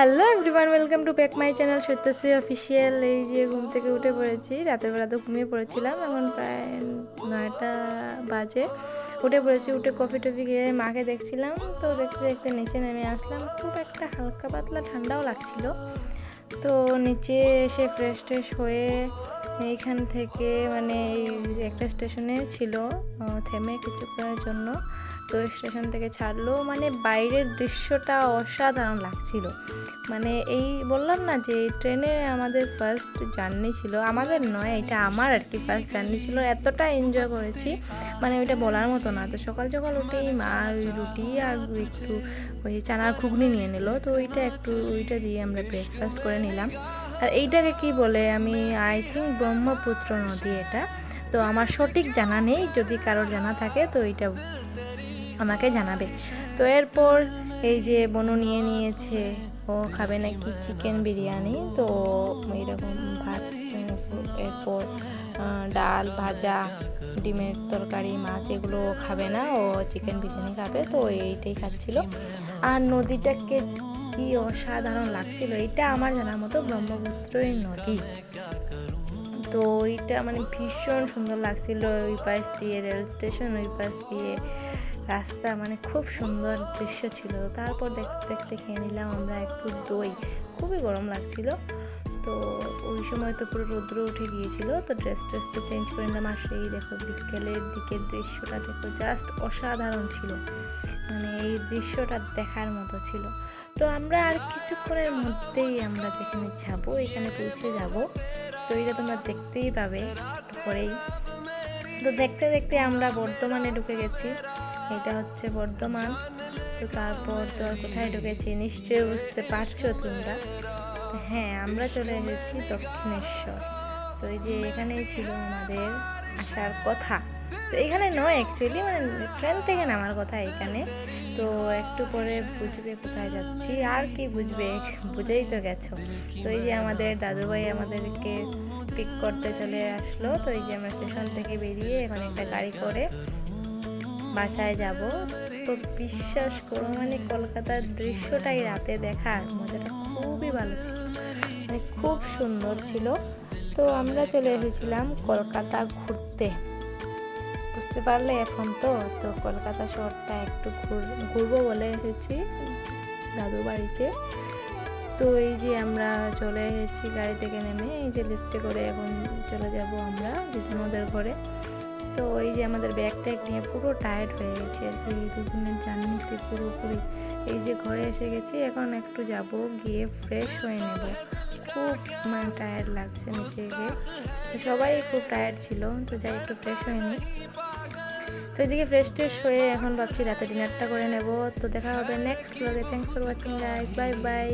Hello everyone, welcome to back my channel Satyashree official. এই যে ঘুম থেকে উঠে পড়েছি, রাতের বেলা তো ঘুমিয়ে পড়েছিলাম, এখন প্রায় 9টা বাজে। উঠে পড়েছি, উঠে কফি টফি খেয়ে মাকে দেখছিলাম, তো দেখতে দেখতে নিচে নেমে আসলাম। খুব একটা হালকা পাতলা ঠান্ডাও লাগছিল, তো নিচে এসে ফ্রেশ ট্রেশ হয়ে এইখান থেকে মানে এই একটা স্টেশনে ছিল থেমে কিছুক্ষণের জন্য, তো স্টেশন থেকে ছাড়লো। মানে বাইরের দৃশ্যটা অসাধারণ লাগছিল। মানে এই বললাম না যে ট্রেনে আমাদের ফার্স্ট জার্নি ছিল, আমাদের নয়, এটা আমার আর কি ফার্স্ট জার্নি ছিল। এতটা এনজয় করেছি মানে ওইটা বলার মতো না। তো সকাল সকাল উঠেই মা ওই রুটি আর একটু ওই চানার ঘুগনি নিয়ে নিল, তো ওইটা দিয়ে আমরা ব্রেকফাস্ট করে নিলাম। আর এইটাকে কি বলে, আমি আই থিঙ্ক ব্রহ্মপুত্র নদী এটা, তো আমার সঠিক জানা নেই, যদি কারোর জানা থাকে তো এইটা আমাকে জানাবে। তো এরপর এই যে বনু নিয়ে নিয়েছে, ও খাবে নাকি চিকেন বিরিয়ানি, তো এইরকম ভাত, এরপর ডাল ভাজা, ডিমের তরকারি, মাছ এগুলো খাবে না, ও চিকেন বিরিয়ানি খাবে, তো এইটাই খাচ্ছিল। আর নদীটাকে কি অসাধারণ লাগছিল, এটা আমার জানার মতো ব্রহ্মপুত্রই নদী। তো ওইটা মানে ভীষণ সুন্দর লাগছিল। ওই পাশ দিয়ে রেল স্টেশন, ওই পাশ দিয়ে রাস্তা, মানে খুব সুন্দর দৃশ্য ছিল। তারপর দেখতে দেখতে খেয়ে নিলাম আমরা একটু দই, খুবই গরম লাগছিল। তো ওই সময় তো পুরো রৌদ্র উঠে গিয়েছিল, তো ড্রেস তো চেঞ্জ করে নিলাম। আর সেই দেখো বিকেলের দিকের দৃশ্যটা দেখো, জাস্ট অসাধারণ ছিল, মানে এই দৃশ্যটা দেখার মতো ছিল। তো আমরা আর কিছুক্ষণের মধ্যেই আমরা যেখানে যাব এখানে পৌঁছে যাব, তো এটা তোমরা দেখতেই পাবে একটু পরেই। তো দেখতে দেখতে আমরা বর্ধমানে ঢুকে গেছি, এটা হচ্ছে বর্ধমান। তো তারপর তো আর কোথায় ঢুকেছি নিশ্চয়ই বুঝতে পারছো তোমরা। হ্যাঁ, আমরা চলে এসেছি দক্ষিণেশ্বর। তো এই যে এখানেই ছিল আমাদের আসার কথা, তো এখানে নয় অ্যাকচুয়ালি, মানে ট্রেন থেকে নামার কথা এখানে। তো একটু পরে বুঝবে কোথায় যাচ্ছি, আর কি বুঝবে, বুঝেই তো গেছো। তো এই যে আমাদের দাদুভাই আমাদেরকে পিক করতে চলে আসলো। তো এই যে আমরা স্টেশন থেকে বেরিয়ে এখন একটা গাড়ি করে বাসায় যাব। তো বিশ্বাস করো, মানে কলকাতার দৃশ্যটাই রাতে দেখার মজাটা খুবই ভালো ছিল, মানে খুব সুন্দর ছিল। তো আমরা চলে এসেছিলাম কলকাতা ঘুরতে, বুঝতে পারলে এখন। তো তো কলকাতা শহরটা একটু ঘুরবো বলে এসেছি দাদু বাড়িতে। তো এই যে আমরা চলে এসেছি গাড়ি থেকে নেমে, এই যে লিফটে করে এখন চলে যাব আমরা দিদিমদের ঘরে। তো এই যে আমাদের ব্যাগ নিয়ে পুরো টায়ার্ড হয়ে গেছে আর কি, দুদিনের জার্নিতে পুরোপুরি। এই যে ঘরে এসে গেছি, এখন একটু যাব, গিয়ে ফ্রেশ হয়ে নেব। খুব মানে টায়ার্ড লাগছে নিচে গিয়ে, সবাই খুব টায়ার্ড ছিল। তো যাই একটু ফ্রেশ হয়ে নিই। তো এদিকে ফ্রেশ ট্রেশ হয়ে এখন ভাবছি রাতে ডিনারটা করে নেব। তো দেখা হবে নেক্সট ব্লগে। Thanks for watching guys, bye bye.